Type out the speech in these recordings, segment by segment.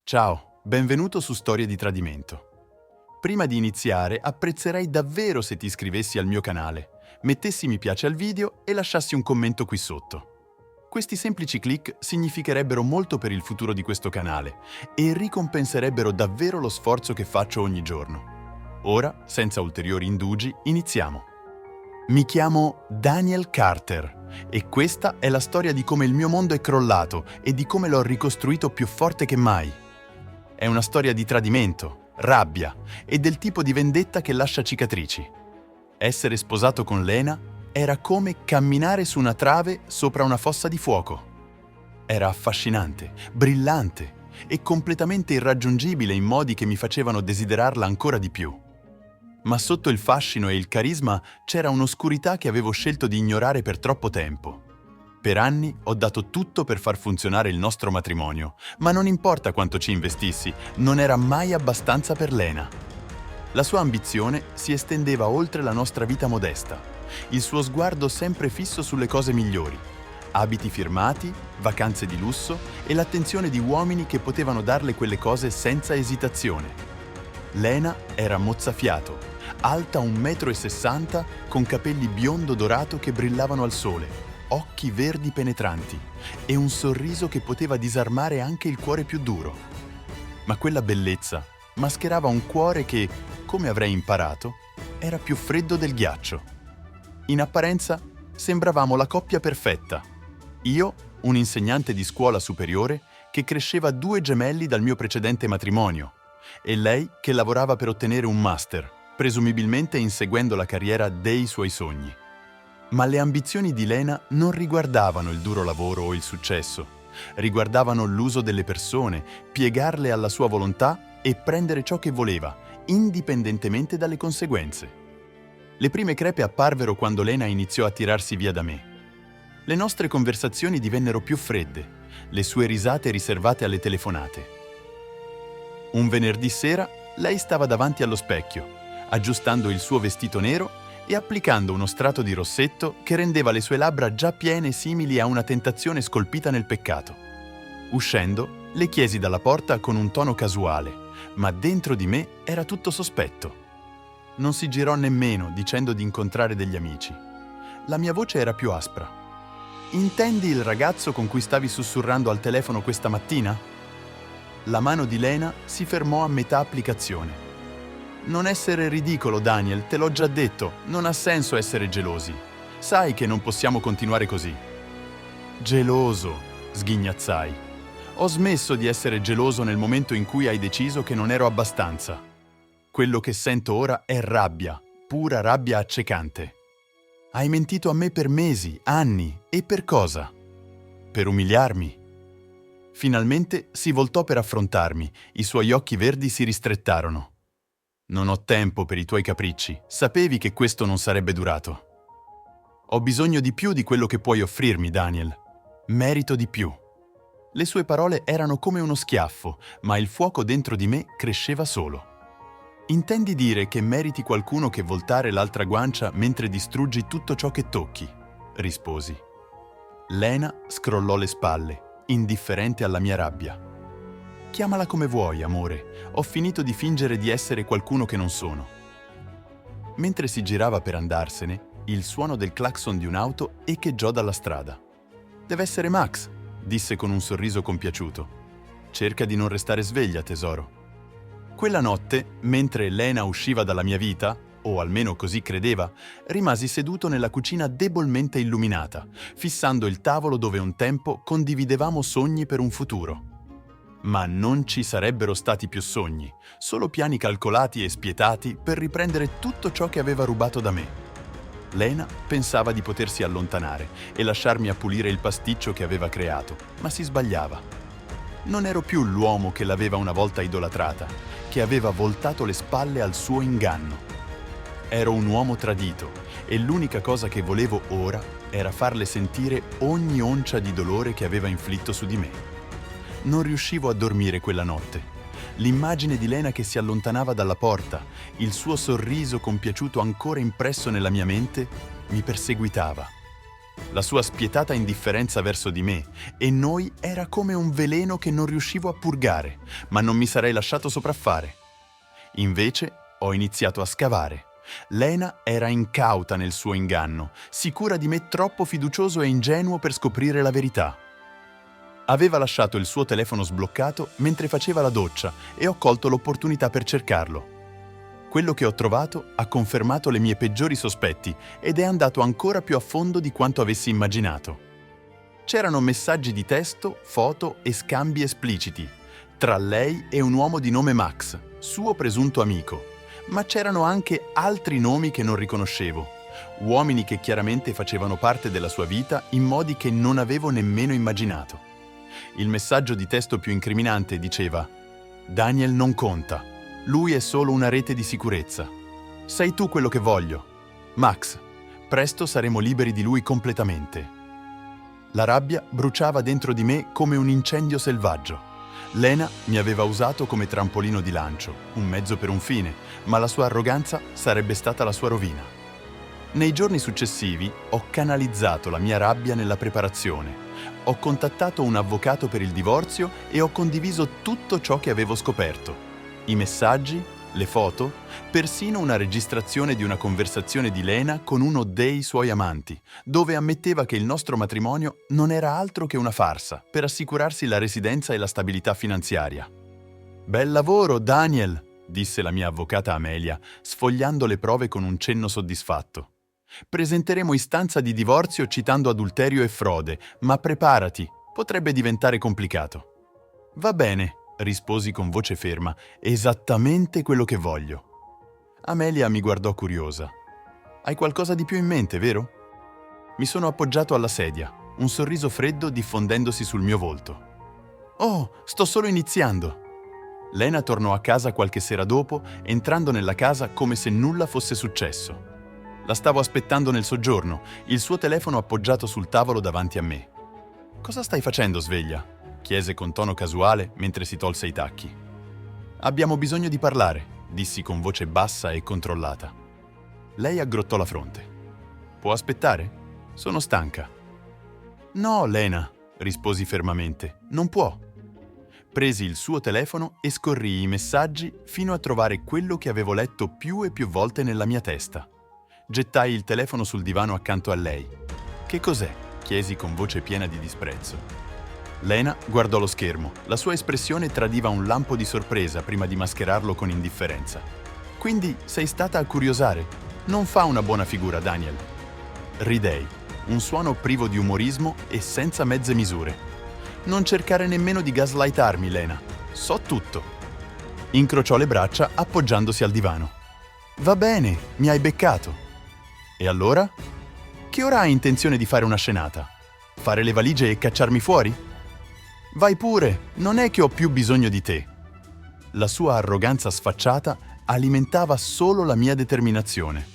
Ciao, benvenuto su Storie di Tradimento. Prima di iniziare, apprezzerei davvero se ti iscrivessi al mio canale, mettessi mi piace al video e lasciassi un commento qui sotto. Questi semplici click significherebbero molto per il futuro di questo canale e ricompenserebbero davvero lo sforzo che faccio ogni giorno. Ora, senza ulteriori indugi, iniziamo. Mi chiamo Daniel Carter e questa è la storia di come il mio mondo è crollato e di come l'ho ricostruito più forte che mai. È una storia di tradimento, rabbia e del tipo di vendetta che lascia cicatrici. Essere sposato con Lena era come camminare su una trave sopra una fossa di fuoco. Era affascinante, brillante e completamente irraggiungibile in modi che mi facevano desiderarla ancora di più. Ma sotto il fascino e il carisma c'era un'oscurità che avevo scelto di ignorare per troppo tempo. Per anni ho dato tutto per far funzionare il nostro matrimonio, ma non importa quanto ci investissi, non era mai abbastanza per Lena. La sua ambizione si estendeva oltre la nostra vita modesta, il suo sguardo sempre fisso sulle cose migliori, abiti firmati, vacanze di lusso e l'attenzione di uomini che potevano darle quelle cose senza esitazione. Lena era mozzafiato, alta 1,60 m con capelli biondo dorato che brillavano al sole, occhi verdi penetranti e un sorriso che poteva disarmare anche il cuore più duro. Ma quella bellezza mascherava un cuore che, come avrei imparato, era più freddo del ghiaccio. In apparenza sembravamo la coppia perfetta. Io, un insegnante di scuola superiore che cresceva 2 gemelli dal mio precedente matrimonio, e lei che lavorava per ottenere un master, presumibilmente inseguendo la carriera dei suoi sogni. Ma le ambizioni di Lena non riguardavano il duro lavoro o il successo, riguardavano l'uso delle persone, piegarle alla sua volontà e prendere ciò che voleva, indipendentemente dalle conseguenze. Le prime crepe apparvero quando Lena iniziò a tirarsi via da me. Le nostre conversazioni divennero più fredde, le sue risate riservate alle telefonate. Un venerdì sera lei stava davanti allo specchio, aggiustando il suo vestito nero e applicando uno strato di rossetto che rendeva le sue labbra già piene simili a una tentazione scolpita nel peccato. Uscendo, le chiesi dalla porta con un tono casuale, ma dentro di me era tutto sospetto. Non si girò nemmeno dicendo di incontrare degli amici. La mia voce era più aspra. «Intendi il ragazzo con cui stavi sussurrando al telefono questa mattina?» La mano di Lena si fermò a metà applicazione. «Non essere ridicolo, Daniel, te l'ho già detto, non ha senso essere gelosi. Sai che non possiamo continuare così». «Geloso», sghignazzai. «Ho smesso di essere geloso nel momento in cui hai deciso che non ero abbastanza. Quello che sento ora è rabbia, pura rabbia accecante. Hai mentito a me per mesi, anni, e per cosa? Per umiliarmi». Finalmente si voltò per affrontarmi, i suoi occhi verdi si ristrettarono. «Non ho tempo per i tuoi capricci, sapevi che questo non sarebbe durato. Ho bisogno di più di quello che puoi offrirmi, Daniel. Merito di più». Le sue parole erano come uno schiaffo, ma il fuoco dentro di me cresceva solo. «Intendi dire che meriti qualcuno che voltare l'altra guancia mentre distruggi tutto ciò che tocchi?» risposi. Lena scrollò le spalle, indifferente alla mia rabbia. «Chiamala come vuoi, amore. Ho finito di fingere di essere qualcuno che non sono». Mentre si girava per andarsene, il suono del clacson di un'auto echeggiò dalla strada. «Deve essere Max», disse con un sorriso compiaciuto. «Cerca di non restare sveglia, tesoro». Quella notte, mentre Lena usciva dalla mia vita, o almeno così credeva, rimasi seduto nella cucina debolmente illuminata, fissando il tavolo dove un tempo condividevamo sogni per un futuro. Ma non ci sarebbero stati più sogni, solo piani calcolati e spietati per riprendere tutto ciò che aveva rubato da me. Lena pensava di potersi allontanare e lasciarmi a pulire il pasticcio che aveva creato, ma si sbagliava. Non ero più l'uomo che l'aveva una volta idolatrata, che aveva voltato le spalle al suo inganno. Ero un uomo tradito e l'unica cosa che volevo ora era farle sentire ogni oncia di dolore che aveva inflitto su di me. Non riuscivo a dormire quella notte. L'immagine di Lena che si allontanava dalla porta, il suo sorriso compiaciuto ancora impresso nella mia mente, mi perseguitava. la sua spietata indifferenza verso di me e noi era come un veleno che non riuscivo a purgare, ma non mi sarei lasciato sopraffare. Invece ho iniziato a scavare. Lena era incauta nel suo inganno, sicura di me troppo fiducioso e ingenuo per scoprire la verità. Aveva lasciato il suo telefono sbloccato mentre faceva la doccia e ho colto l'opportunità per cercarlo. Quello che ho trovato ha confermato le mie peggiori sospetti ed è andato ancora più a fondo di quanto avessi immaginato. C'erano messaggi di testo, foto e scambi espliciti tra lei e un uomo di nome Max, suo presunto amico, ma c'erano anche altri nomi che non riconoscevo, uomini che chiaramente facevano parte della sua vita in modi che non avevo nemmeno immaginato. Il messaggio di testo più incriminante diceva: «Daniel non conta. Lui è solo una rete di sicurezza. Sei tu quello che voglio. Max, presto saremo liberi di lui completamente». La rabbia bruciava dentro di me come un incendio selvaggio. Lena mi aveva usato come trampolino di lancio, un mezzo per un fine, ma la sua arroganza sarebbe stata la sua rovina. Nei giorni successivi ho canalizzato la mia rabbia nella preparazione. Ho contattato un avvocato per il divorzio e ho condiviso tutto ciò che avevo scoperto. I messaggi, le foto, persino una registrazione di una conversazione di Lena con uno dei suoi amanti, dove ammetteva che il nostro matrimonio non era altro che una farsa per assicurarsi la residenza e la stabilità finanziaria. «Bel lavoro, Daniel», disse la mia avvocata Amelia, sfogliando le prove con un cenno soddisfatto. «Presenteremo istanza di divorzio citando adulterio e frode, ma preparati, potrebbe diventare complicato». «Va bene», risposi con voce ferma, «esattamente quello che voglio». Amelia mi guardò curiosa. «Hai qualcosa di più in mente, vero?» Mi sono appoggiato alla sedia, un sorriso freddo diffondendosi sul mio volto. «Oh, sto solo iniziando!» Lena tornò a casa qualche sera dopo, entrando nella casa come se nulla fosse successo. La stavo aspettando nel soggiorno, il suo telefono appoggiato sul tavolo davanti a me. «Cosa stai facendo, sveglia?» chiese con tono casuale mentre si tolse i tacchi. «Abbiamo bisogno di parlare», dissi con voce bassa e controllata. Lei aggrottò la fronte. «Può aspettare? Sono stanca». «No, Lena», risposi fermamente, «non può». Presi il suo telefono e scorrii i messaggi fino a trovare quello che avevo letto più e più volte nella mia testa. Gettai il telefono sul divano accanto a lei. «Che cos'è?» chiesi con voce piena di disprezzo. Lena guardò lo schermo. La sua espressione tradiva un lampo di sorpresa prima di mascherarlo con indifferenza. «Quindi sei stata a curiosare? Non fa una buona figura, Daniel». Ridei, un suono privo di umorismo e senza mezze misure. «Non cercare nemmeno di gaslightarmi, Lena. So tutto». Incrociò le braccia appoggiandosi al divano. «Va bene, mi hai beccato». «E allora? Che ora hai intenzione di fare una scenata? Fare le valigie e cacciarmi fuori?» «Vai pure, non è che ho più bisogno di te». La sua arroganza sfacciata alimentava solo la mia determinazione.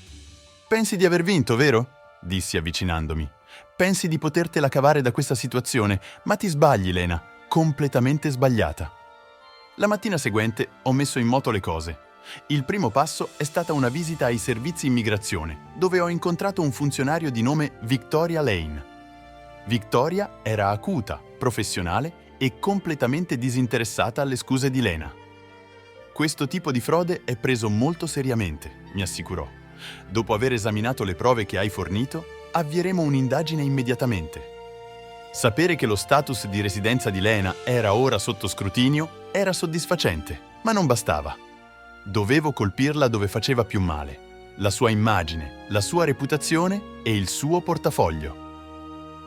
«Pensi di aver vinto, vero?» dissi avvicinandomi. «Pensi di potertela cavare da questa situazione, ma ti sbagli, Lena, completamente sbagliata». La mattina seguente ho messo in moto le cose. Il primo passo è stata una visita ai servizi immigrazione, dove ho incontrato un funzionario di nome Victoria Lane. Victoria era acuta, professionale e completamente disinteressata alle scuse di Lena. «Questo tipo di frode è preso molto seriamente», mi assicurò. «Dopo aver esaminato le prove che hai fornito, avvieremo un'indagine immediatamente». Sapere che lo status di residenza di Lena era ora sotto scrutinio era soddisfacente, ma non bastava. Dovevo colpirla dove faceva più male: la sua immagine, la sua reputazione e il suo portafoglio.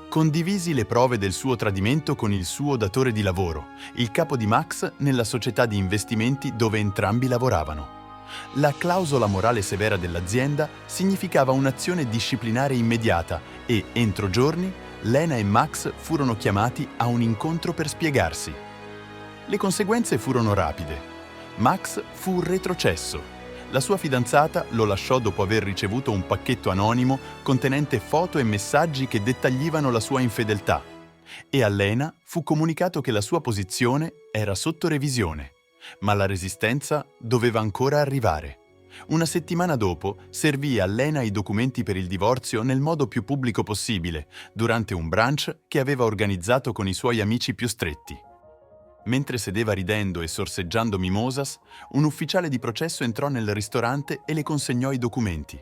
Condivisi le prove del suo tradimento con il suo datore di lavoro, il capo di Max nella società di investimenti dove entrambi lavoravano. La clausola morale severa dell'azienda significava un'azione disciplinare immediata e, entro giorni, Lena e Max furono chiamati a un incontro per spiegarsi. Le conseguenze furono rapide. Max fu retrocesso. La sua fidanzata lo lasciò dopo aver ricevuto un pacchetto anonimo contenente foto e messaggi che dettagliavano la sua infedeltà. E a Lena fu comunicato che la sua posizione era sotto revisione, ma la resistenza doveva ancora arrivare. Una settimana dopo servì a Lena i documenti per il divorzio nel modo più pubblico possibile, durante un brunch che aveva organizzato con i suoi amici più stretti. Mentre sedeva ridendo e sorseggiando mimosas, un ufficiale di processo entrò nel ristorante e le consegnò i documenti.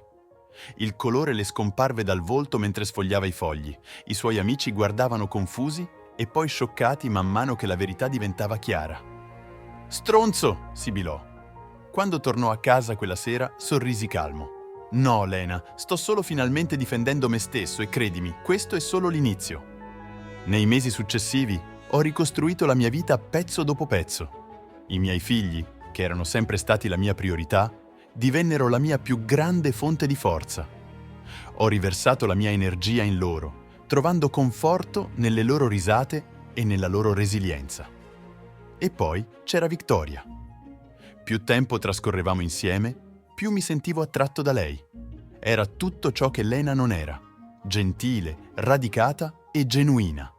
Il colore le scomparve dal volto mentre sfogliava i fogli. I suoi amici guardavano confusi e poi scioccati man mano che la verità diventava chiara. «Stronzo!» sibilò. Quando tornò a casa quella sera, sorrisi calmo. «No, Lena, sto solo finalmente difendendo me stesso e credimi, questo è solo l'inizio». Nei mesi successivi ho ricostruito la mia vita pezzo dopo pezzo. I miei figli, che erano sempre stati la mia priorità, divennero la mia più grande fonte di forza. Ho riversato la mia energia in loro, trovando conforto nelle loro risate e nella loro resilienza. E poi c'era Victoria. Più tempo trascorrevamo insieme, più mi sentivo attratto da lei. Era tutto ciò che Lena non era: gentile, radicata e genuina.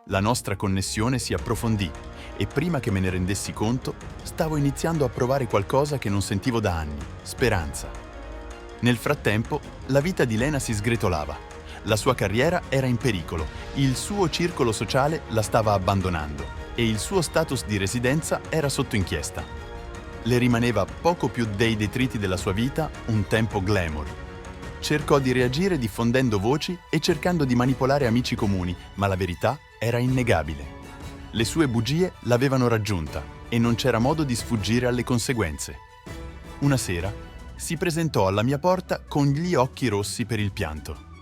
La nostra connessione si approfondì e prima che me ne rendessi conto, stavo iniziando a provare qualcosa che non sentivo da anni: speranza. Nel frattempo, la vita di Lena si sgretolava. La sua carriera era in pericolo, il suo circolo sociale la stava abbandonando e il suo status di residenza era sotto inchiesta. Le rimaneva poco più dei detriti della sua vita un tempo glamour. Cercò di reagire diffondendo voci e cercando di manipolare amici comuni, ma la verità era innegabile. Le sue bugie l'avevano raggiunta e non c'era modo di sfuggire alle conseguenze. Una sera si presentò alla mia porta con gli occhi rossi per il pianto.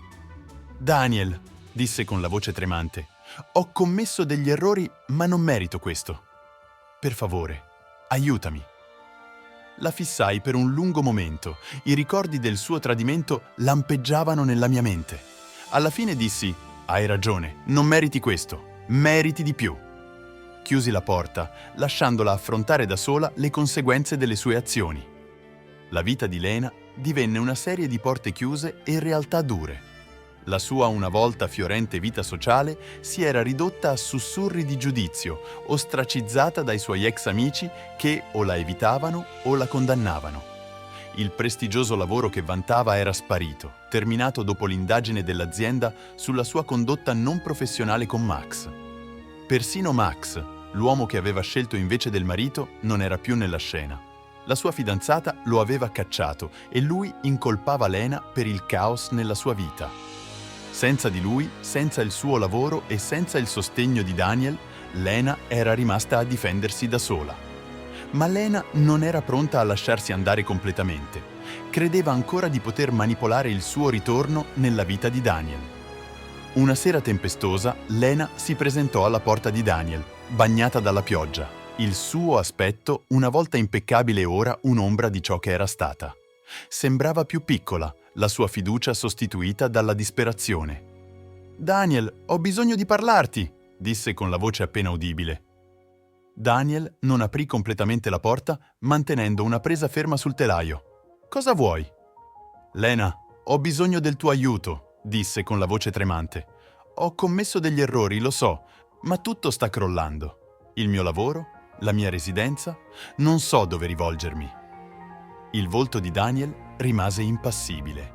«Daniel», disse con la voce tremante, «ho commesso degli errori, ma non merito questo. Per favore, aiutami». La fissai per un lungo momento. I ricordi del suo tradimento lampeggiavano nella mia mente. Alla fine dissi: «Hai ragione, non meriti questo, meriti di più». Chiusi la porta, lasciandola affrontare da sola le conseguenze delle sue azioni. La vita di Lena divenne una serie di porte chiuse e realtà dure. La sua una volta fiorente vita sociale si era ridotta a sussurri di giudizio, ostracizzata dai suoi ex amici che o la evitavano o la condannavano. Il prestigioso lavoro che vantava era sparito, terminato dopo l'indagine dell'azienda sulla sua condotta non professionale con Max. Persino Max, l'uomo che aveva scelto invece del marito, non era più nella scena. La sua fidanzata lo aveva cacciato e lui incolpava Lena per il caos nella sua vita. Senza di lui, senza il suo lavoro e senza il sostegno di Daniel, Lena era rimasta a difendersi da sola. Ma Lena non era pronta a lasciarsi andare completamente. Credeva ancora di poter manipolare il suo ritorno nella vita di Daniel. Una sera tempestosa, Lena si presentò alla porta di Daniel, bagnata dalla pioggia. Il suo aspetto, una volta impeccabile, ora un'ombra di ciò che era stata. Sembrava più piccola, la sua fiducia sostituita dalla disperazione. «Daniel, ho bisogno di parlarti», disse con la voce appena udibile. Daniel non aprì completamente la porta, mantenendo una presa ferma sul telaio. «Cosa vuoi?» «Lena, ho bisogno del tuo aiuto», disse con la voce tremante. «Ho commesso degli errori, lo so, ma tutto sta crollando. Il mio lavoro, la mia residenza, non so dove rivolgermi». Il volto di Daniel rimase impassibile.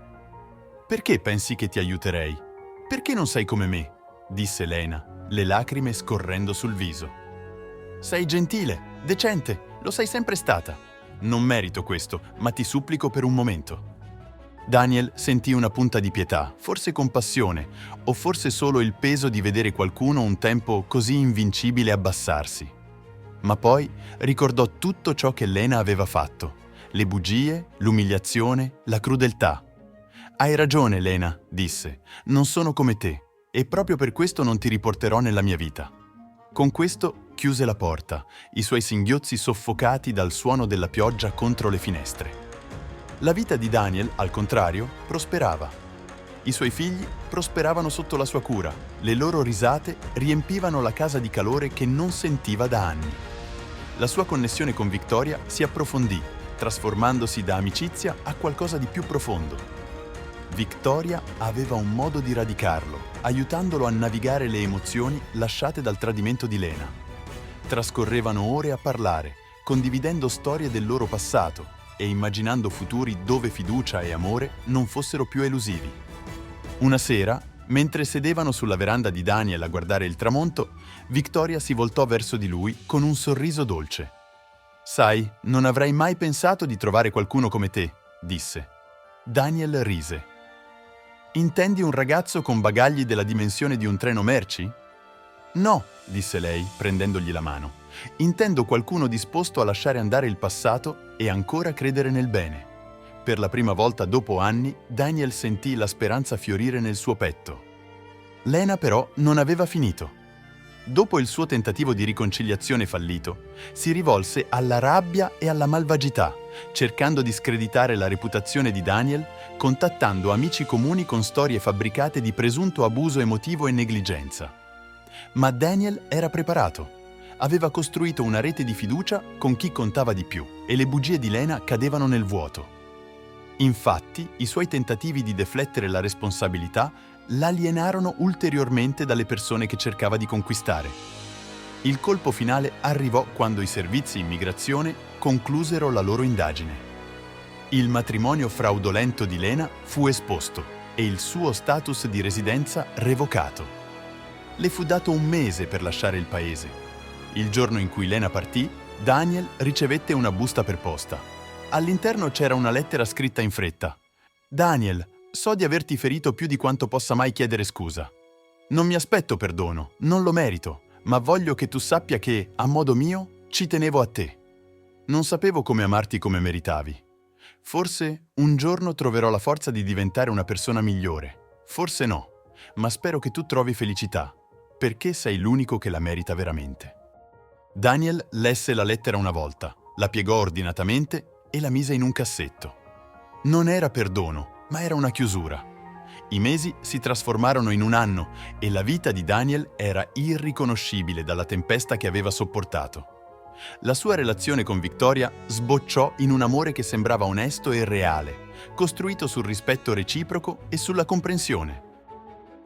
«Perché pensi che ti aiuterei? Perché non sei come me?» disse Lena, le lacrime scorrendo sul viso. «Sei gentile, decente, lo sei sempre stata. Non merito questo, ma ti supplico per un momento». Daniel sentì una punta di pietà, forse compassione, o forse solo il peso di vedere qualcuno un tempo così invincibile abbassarsi. Ma poi ricordò tutto ciò che Lena aveva fatto. Le bugie, l'umiliazione, la crudeltà. «Hai ragione, Lena», disse, «non sono come te e proprio per questo non ti riporterò nella mia vita». Con questo chiuse la porta, i suoi singhiozzi soffocati dal suono della pioggia contro le finestre. La vita di Daniel, al contrario, prosperava. I suoi figli prosperavano sotto la sua cura, le loro risate riempivano la casa di calore che non sentiva da anni. La sua connessione con Victoria si approfondì, trasformandosi da amicizia a qualcosa di più profondo. Victoria aveva un modo di radicarlo, aiutandolo a navigare le emozioni lasciate dal tradimento di Lena. Trascorrevano ore a parlare, condividendo storie del loro passato, e immaginando futuri dove fiducia e amore non fossero più elusivi. Una sera, mentre sedevano sulla veranda di Daniel a guardare il tramonto, Victoria si voltò verso di lui con un sorriso dolce. «Sai, non avrei mai pensato di trovare qualcuno come te», disse. Daniel rise. «Intendi un ragazzo con bagagli della dimensione di un treno merci?» «No», disse lei, prendendogli la mano. «Intendo qualcuno disposto a lasciare andare il passato e ancora credere nel bene». Per la prima volta dopo anni, Daniel sentì la speranza fiorire nel suo petto. Lena però non aveva finito. Dopo il suo tentativo di riconciliazione fallito, si rivolse alla rabbia e alla malvagità, cercando di screditare la reputazione di Daniel, contattando amici comuni con storie fabbricate di presunto abuso emotivo e negligenza. Ma Daniel era preparato. Aveva costruito una rete di fiducia con chi contava di più e le bugie di Lena cadevano nel vuoto. Infatti, i suoi tentativi di deflettere la responsabilità l'alienarono ulteriormente dalle persone che cercava di conquistare. Il colpo finale arrivò quando i servizi immigrazione conclusero la loro indagine. Il matrimonio fraudolento di Lena fu esposto e il suo status di residenza revocato. Le fu dato un mese per lasciare il paese. Il giorno in cui Lena partì, Daniel ricevette una busta per posta. All'interno c'era una lettera scritta in fretta. «Daniel, so di averti ferito più di quanto possa mai chiedere scusa. Non mi aspetto perdono, non lo merito, ma voglio che tu sappia che, a modo mio, ci tenevo a te. Non sapevo come amarti come meritavi. Forse un giorno troverò la forza di diventare una persona migliore. Forse no, ma spero che tu trovi felicità, perché sei l'unico che la merita veramente». Daniel lesse la lettera una volta, la piegò ordinatamente e la mise in un cassetto. Non era perdono, ma era una chiusura. I mesi si trasformarono in un anno e la vita di Daniel era irriconoscibile dalla tempesta che aveva sopportato. La sua relazione con Victoria sbocciò in un amore che sembrava onesto e reale, costruito sul rispetto reciproco e sulla comprensione.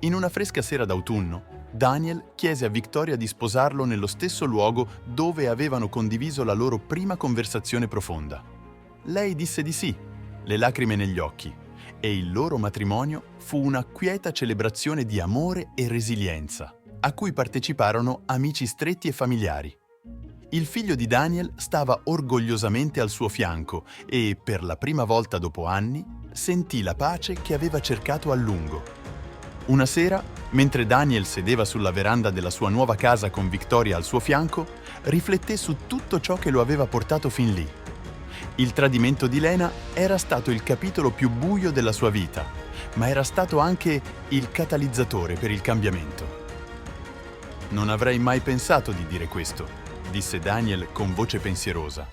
In una fresca sera d'autunno, Daniel chiese a Victoria di sposarlo nello stesso luogo dove avevano condiviso la loro prima conversazione profonda. Lei disse di sì, le lacrime negli occhi, e il loro matrimonio fu una quieta celebrazione di amore e resilienza, a cui parteciparono amici stretti e familiari. Il figlio di Daniel stava orgogliosamente al suo fianco e, per la prima volta dopo anni, sentì la pace che aveva cercato a lungo. Una sera, mentre Daniel sedeva sulla veranda della sua nuova casa con Victoria al suo fianco, rifletté su tutto ciò che lo aveva portato fin lì. Il tradimento di Lena era stato il capitolo più buio della sua vita, ma era stato anche il catalizzatore per il cambiamento. «Non avrei mai pensato di dire questo», disse Daniel con voce pensierosa.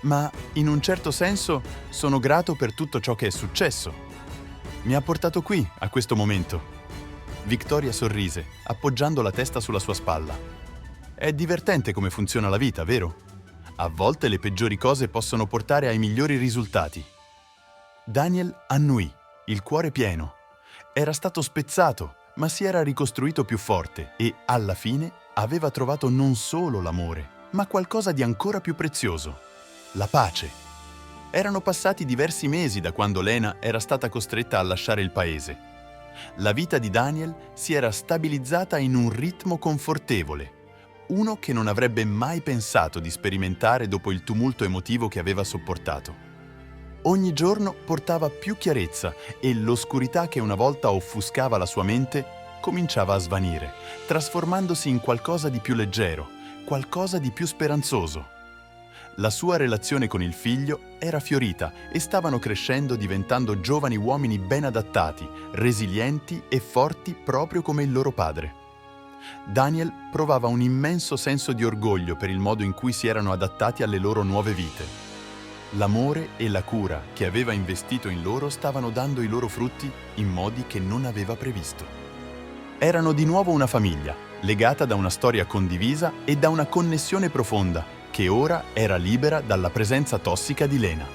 «Ma, in un certo senso, sono grato per tutto ciò che è successo. Mi ha portato qui, a questo momento». Victoria sorrise, appoggiando la testa sulla sua spalla. «È divertente come funziona la vita, vero? A volte le peggiori cose possono portare ai migliori risultati». Daniel annuì, il cuore pieno. Era stato spezzato, ma si era ricostruito più forte e, alla fine, aveva trovato non solo l'amore, ma qualcosa di ancora più prezioso: la pace. Erano passati diversi mesi da quando Lena era stata costretta a lasciare il paese. La vita di Daniel si era stabilizzata in un ritmo confortevole, uno che non avrebbe mai pensato di sperimentare dopo il tumulto emotivo che aveva sopportato. Ogni giorno portava più chiarezza e l'oscurità che una volta offuscava la sua mente cominciava a svanire, trasformandosi in qualcosa di più leggero, qualcosa di più speranzoso. La sua relazione con il figlio era fiorita e stavano crescendo diventando giovani uomini ben adattati, resilienti e forti proprio come il loro padre. Daniel provava un immenso senso di orgoglio per il modo in cui si erano adattati alle loro nuove vite. L'amore e la cura che aveva investito in loro stavano dando i loro frutti in modi che non aveva previsto. Erano di nuovo una famiglia, legata da una storia condivisa e da una connessione profonda, che ora era libera dalla presenza tossica di Lena.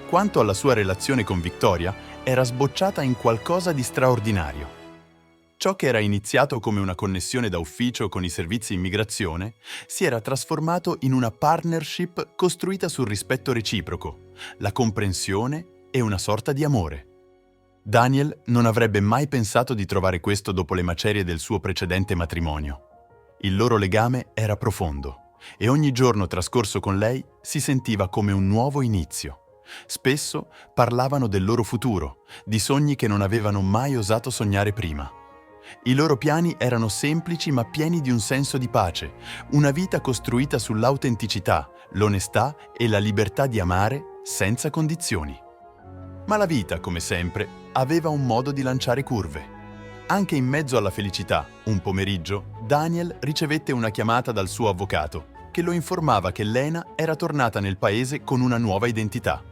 Quanto alla sua relazione con Victoria, era sbocciata in qualcosa di straordinario. Ciò che era iniziato come una connessione da ufficio con i servizi immigrazione si era trasformato in una partnership costruita sul rispetto reciproco, la comprensione e una sorta di amore. Daniel non avrebbe mai pensato di trovare questo dopo le macerie del suo precedente matrimonio. Il loro legame era profondo e ogni giorno trascorso con lei si sentiva come un nuovo inizio. Spesso parlavano del loro futuro, di sogni che non avevano mai osato sognare prima. I loro piani erano semplici ma pieni di un senso di pace, una vita costruita sull'autenticità, l'onestà e la libertà di amare senza condizioni. Ma la vita, come sempre, aveva un modo di lanciare curve. Anche in mezzo alla felicità, un pomeriggio, Daniel ricevette una chiamata dal suo avvocato, che lo informava che Lena era tornata nel paese con una nuova identità.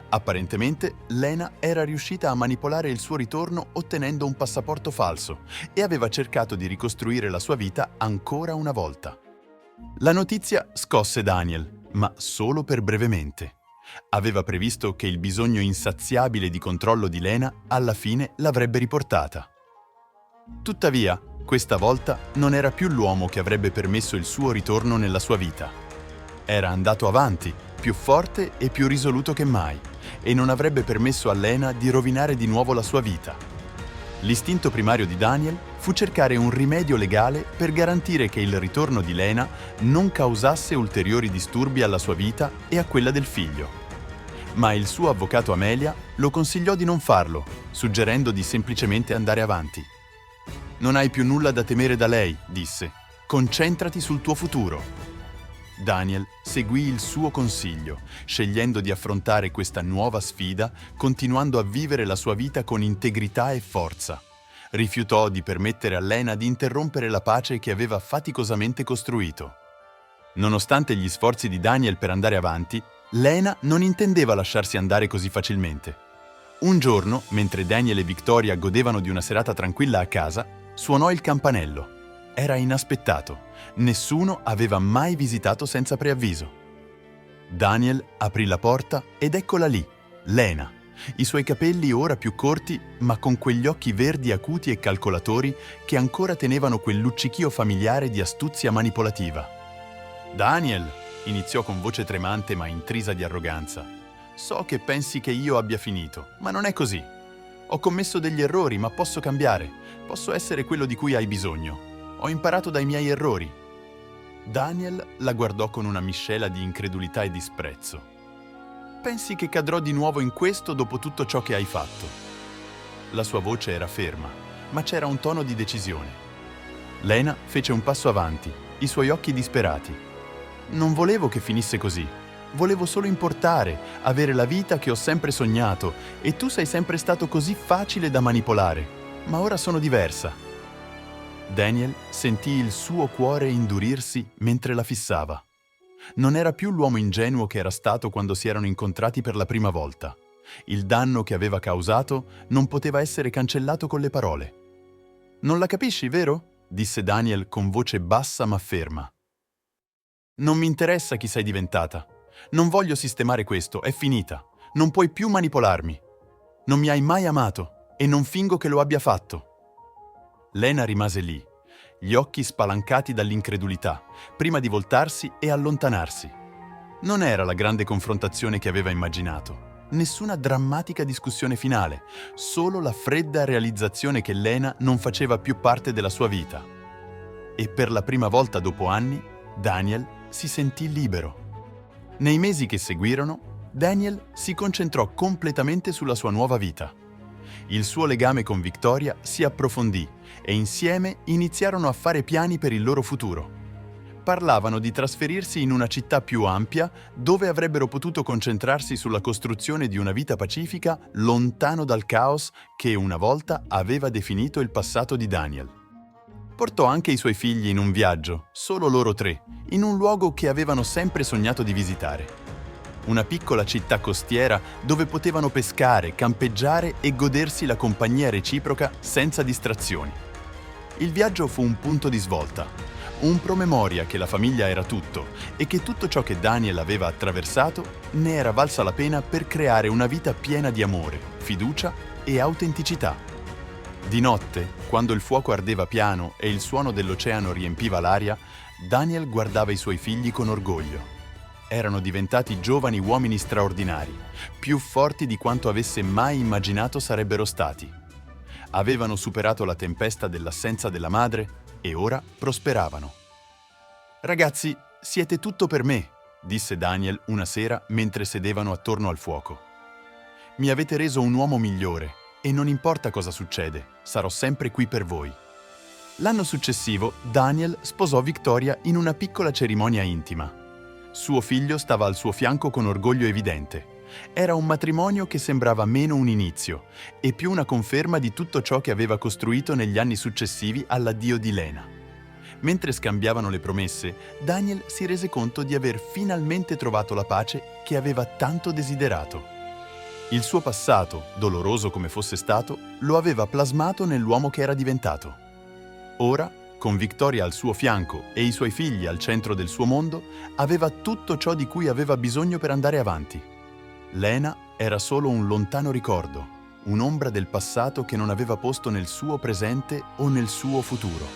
Apparentemente, Lena era riuscita a manipolare il suo ritorno ottenendo un passaporto falso e aveva cercato di ricostruire la sua vita ancora una volta. La notizia scosse Daniel, ma solo per brevemente. Aveva previsto che il bisogno insaziabile di controllo di Lena alla fine l'avrebbe riportata. Tuttavia, questa volta non era più l'uomo che avrebbe permesso il suo ritorno nella sua vita. Era andato avanti, più forte e più risoluto che mai, e non avrebbe permesso a Lena di rovinare di nuovo la sua vita. L'istinto primario di Daniel fu cercare un rimedio legale per garantire che il ritorno di Lena non causasse ulteriori disturbi alla sua vita e a quella del figlio. Ma il suo avvocato Amelia lo consigliò di non farlo, suggerendo di semplicemente andare avanti. «Non hai più nulla da temere da lei», disse. «Concentrati sul tuo futuro». Daniel seguì il suo consiglio, scegliendo di affrontare questa nuova sfida, continuando a vivere la sua vita con integrità e forza. Rifiutò di permettere a Lena di interrompere la pace che aveva faticosamente costruito. Nonostante gli sforzi di Daniel per andare avanti, Lena non intendeva lasciarsi andare così facilmente. Un giorno, mentre Daniel e Victoria godevano di una serata tranquilla a casa, suonò il campanello. Era inaspettato. Nessuno aveva mai visitato senza preavviso. Daniel aprì la porta ed eccola lì, Lena. I suoi capelli ora più corti, ma con quegli occhi verdi acuti e calcolatori che ancora tenevano quel luccichio familiare di astuzia manipolativa. «Daniel», iniziò con voce tremante ma intrisa di arroganza, «so che pensi che io abbia finito, ma non è così. Ho commesso degli errori, ma posso cambiare. Posso essere quello di cui hai bisogno. Ho imparato dai miei errori». Daniel la guardò con una miscela di incredulità e disprezzo. «Pensi che cadrò di nuovo in questo dopo tutto ciò che hai fatto?» La sua voce era ferma, ma c'era un tono di decisione. Lena fece un passo avanti, i suoi occhi disperati. «Non volevo che finisse così. Volevo solo importare, avere la vita che ho sempre sognato, e tu sei sempre stato così facile da manipolare. Ma ora sono diversa». Daniel sentì il suo cuore indurirsi mentre la fissava. Non era più l'uomo ingenuo che era stato quando si erano incontrati per la prima volta. Il danno che aveva causato non poteva essere cancellato con le parole. «Non la capisci, vero?» disse Daniel con voce bassa ma ferma. «Non mi interessa chi sei diventata. Non voglio sistemare questo, è finita. Non puoi più manipolarmi. Non mi hai mai amato e non fingo che lo abbia fatto». Lena rimase lì, gli occhi spalancati dall'incredulità, prima di voltarsi e allontanarsi. Non era la grande confrontazione che aveva immaginato, nessuna drammatica discussione finale, solo la fredda realizzazione che Lena non faceva più parte della sua vita. E per la prima volta dopo anni, Daniel si sentì libero. Nei mesi che seguirono, Daniel si concentrò completamente sulla sua nuova vita. Il suo legame con Victoria si approfondì e insieme iniziarono a fare piani per il loro futuro. Parlavano di trasferirsi in una città più ampia dove avrebbero potuto concentrarsi sulla costruzione di una vita pacifica lontano dal caos che una volta aveva definito il passato di Daniel. Portò anche i suoi figli in un viaggio, solo loro tre, in un luogo che avevano sempre sognato di visitare. Una piccola città costiera dove potevano pescare, campeggiare e godersi la compagnia reciproca senza distrazioni. Il viaggio fu un punto di svolta, un promemoria che la famiglia era tutto e che tutto ciò che Daniel aveva attraversato ne era valsa la pena per creare una vita piena di amore, fiducia e autenticità. Di notte, quando il fuoco ardeva piano e il suono dell'oceano riempiva l'aria, Daniel guardava i suoi figli con orgoglio. Erano diventati giovani uomini straordinari, più forti di quanto avesse mai immaginato sarebbero stati. Avevano superato la tempesta dell'assenza della madre e ora prosperavano. «Ragazzi, siete tutto per me», disse Daniel una sera mentre sedevano attorno al fuoco. «Mi avete reso un uomo migliore e non importa cosa succede, sarò sempre qui per voi». L'anno successivo, Daniel sposò Victoria in una piccola cerimonia intima. Suo figlio stava al suo fianco con orgoglio evidente. Era un matrimonio che sembrava meno un inizio e più una conferma di tutto ciò che aveva costruito negli anni successivi all'addio di Lena. Mentre scambiavano le promesse, Daniel si rese conto di aver finalmente trovato la pace che aveva tanto desiderato. Il suo passato, doloroso come fosse stato, lo aveva plasmato nell'uomo che era diventato. Ora, con Victoria al suo fianco e i suoi figli al centro del suo mondo, aveva tutto ciò di cui aveva bisogno per andare avanti. Lena era solo un lontano ricordo, un'ombra del passato che non aveva posto nel suo presente o nel suo futuro.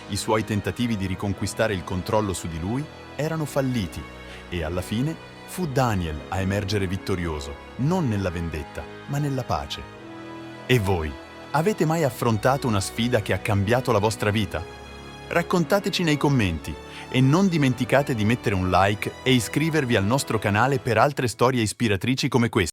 I suoi tentativi di riconquistare il controllo su di lui erano falliti e alla fine fu Daniel a emergere vittorioso, non nella vendetta, ma nella pace. E voi, avete mai affrontato una sfida che ha cambiato la vostra vita? Raccontateci nei commenti e non dimenticate di mettere un like e iscrivervi al nostro canale per altre storie ispiratrici come queste.